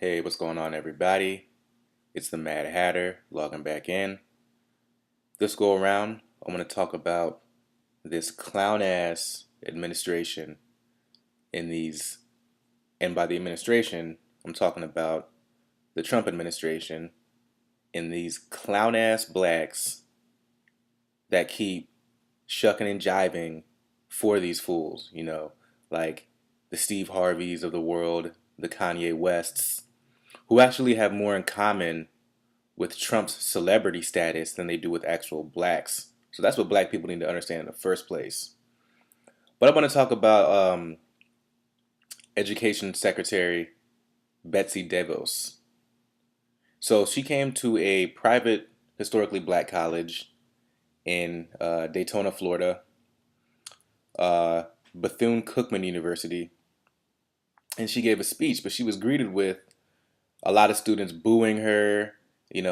Hey, what's going on, everybody? It's the Mad Hatter logging back in. This go around, I'm going to talk about this clown ass administration in these, and by the administration, I'm talking about the Trump administration and these clown ass blacks that keep shucking and jiving for these fools, like the Steve Harveys of the world, the Kanye Wests, who actually have more in common with Trump's celebrity status than they do with actual blacks. So that's what black people need to understand in the first place. But I want to talk about Education Secretary Betsy Devos. So she came to a private, historically black college in Daytona, Florida, Bethune-Cookman University, and she gave a speech, but she was greeted with a lot of students booing her,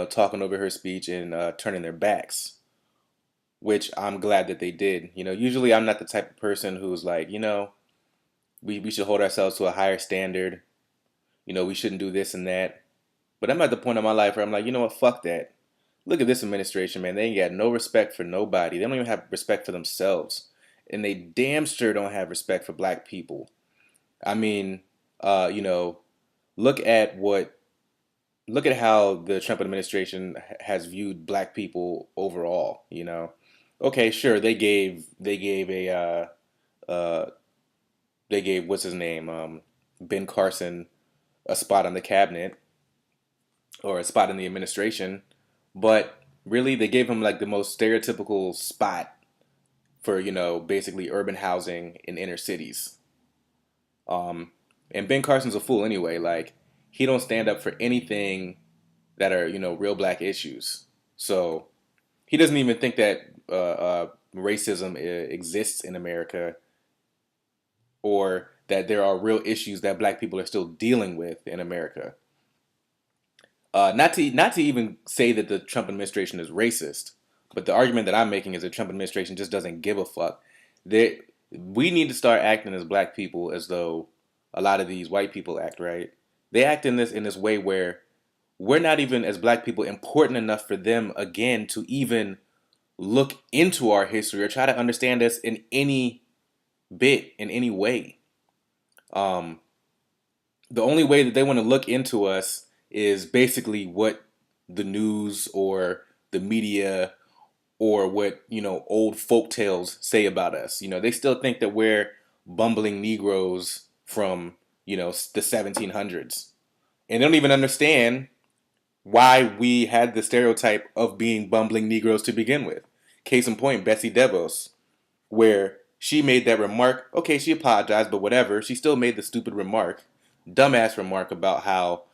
talking over her speech and turning their backs, which I'm glad that they did. Usually I'm not the type of person who's like, we should hold ourselves to a higher standard. We shouldn't do this and that. But I'm at the point in my life where I'm like, you know what, fuck that. Look at this administration, man. They ain't got no respect for nobody. They don't even have respect for themselves. And they damn sure don't have respect for black people. I mean, look at what look at how the Trump administration has viewed black people overall. Okay, sure, uh, they gave what's his name, Ben Carson, a spot on the cabinet or a spot in the administration, but really they gave him like the most stereotypical spot for basically urban housing in inner cities. Um, and Ben Carson's a fool anyway. Like he don't stand up for anything that are real black issues. So he doesn't even think that racism exists in America, or that there are real issues that black people are still dealing with in America. Not to even say that the Trump administration is racist, but the argument that I'm making is the Trump administration just doesn't give a fuck. They, we need to start acting as black people as though a lot of these white people act, right? They act in this way where we're not even as black people important enough for them again to even look into our history or try to understand us in any bit, in any way. Um, the only way that they want to look into us is basically what the news or the media or what old folk tales say about us. They still think that we're bumbling Negroes from the 1700s, and they don't even understand why we had the stereotype of being bumbling Negroes to begin with. Case in point, Betsy DeVos, where she made that remark. Okay, she apologized, but whatever. She still made the stupid remark, dumbass remark about how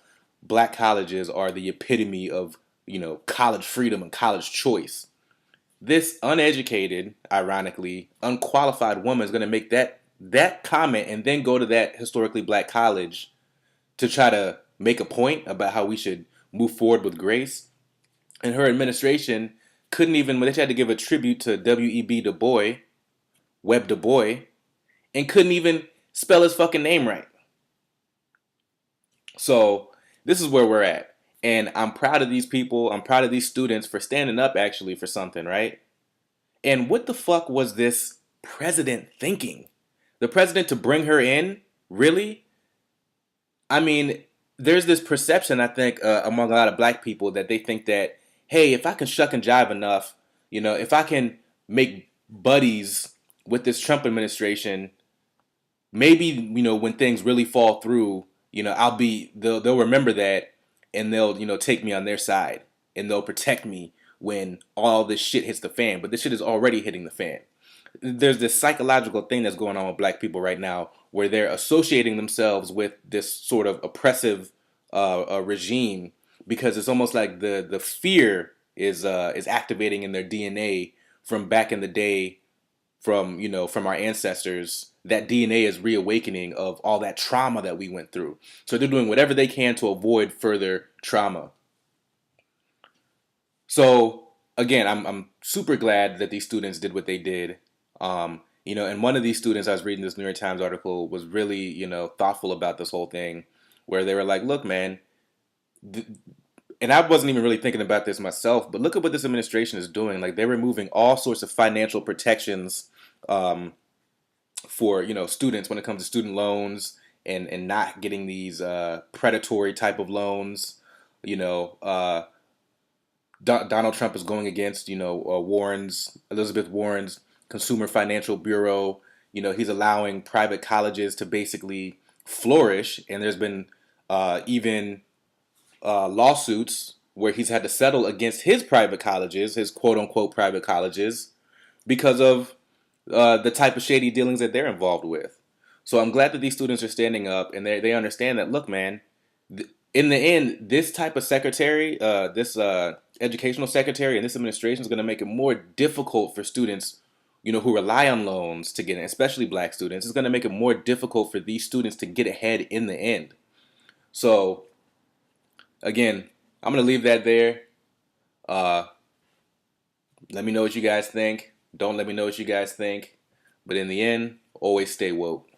black colleges are the epitome of, college freedom and college choice. This uneducated, ironically, unqualified woman is going to make that comment and then go to that historically black college to try to make a point about how we should move forward with grace. And her administration couldn't even, they tried to give a tribute to W.E.B. Du Bois, Web Du Bois, and couldn't even spell his fucking name right. So this is where we're at. And I'm proud of these people. I'm proud of these students for standing up actually for something, right? And what the fuck was this president thinking? The president to bring her in? Really? I mean, there's this perception, I think, among a lot of black people that they think that, hey, if I can shuck and jive enough, if I can make buddies with this Trump administration, maybe, when things really fall through, they'll remember that and they'll, take me on their side and they'll protect me when all this shit hits the fan. But this shit is already hitting the fan. There's this psychological thing that's going on with black people right now where they're associating themselves with this sort of oppressive regime because it's almost like the fear is activating in their DNA from back in the day, from our ancestors. That DNA is reawakening of all that trauma that we went through. So they're doing whatever they can to avoid further trauma. So again, I'm super glad that these students did what they did. And one of these students, I was reading this New York Times article, was really, thoughtful about this whole thing, where they were like, look, man, and I wasn't even really thinking about this myself, but look at what this administration is doing. Like they're removing all sorts of financial protections um, for students when it comes to student loans and not getting these predatory type of loans. You know, Donald Trump is going against Elizabeth Warren's Consumer Financial Bureau. He's allowing private colleges to basically flourish, and there's been even lawsuits where he's had to settle against his private colleges, his quote unquote private colleges, because of the type of shady dealings that they're involved with. So I'm glad that these students are standing up and they understand that, look, man, in the end, this type of secretary, this educational secretary and this administration is going to make it more difficult for students, who rely on loans to get in, especially black students. It's going to make it more difficult for these students to get ahead in the end. So again, I'm going to leave that there. Uh, Let me know what you guys think. Don't let me know what you guys think. But in the end, always stay woke.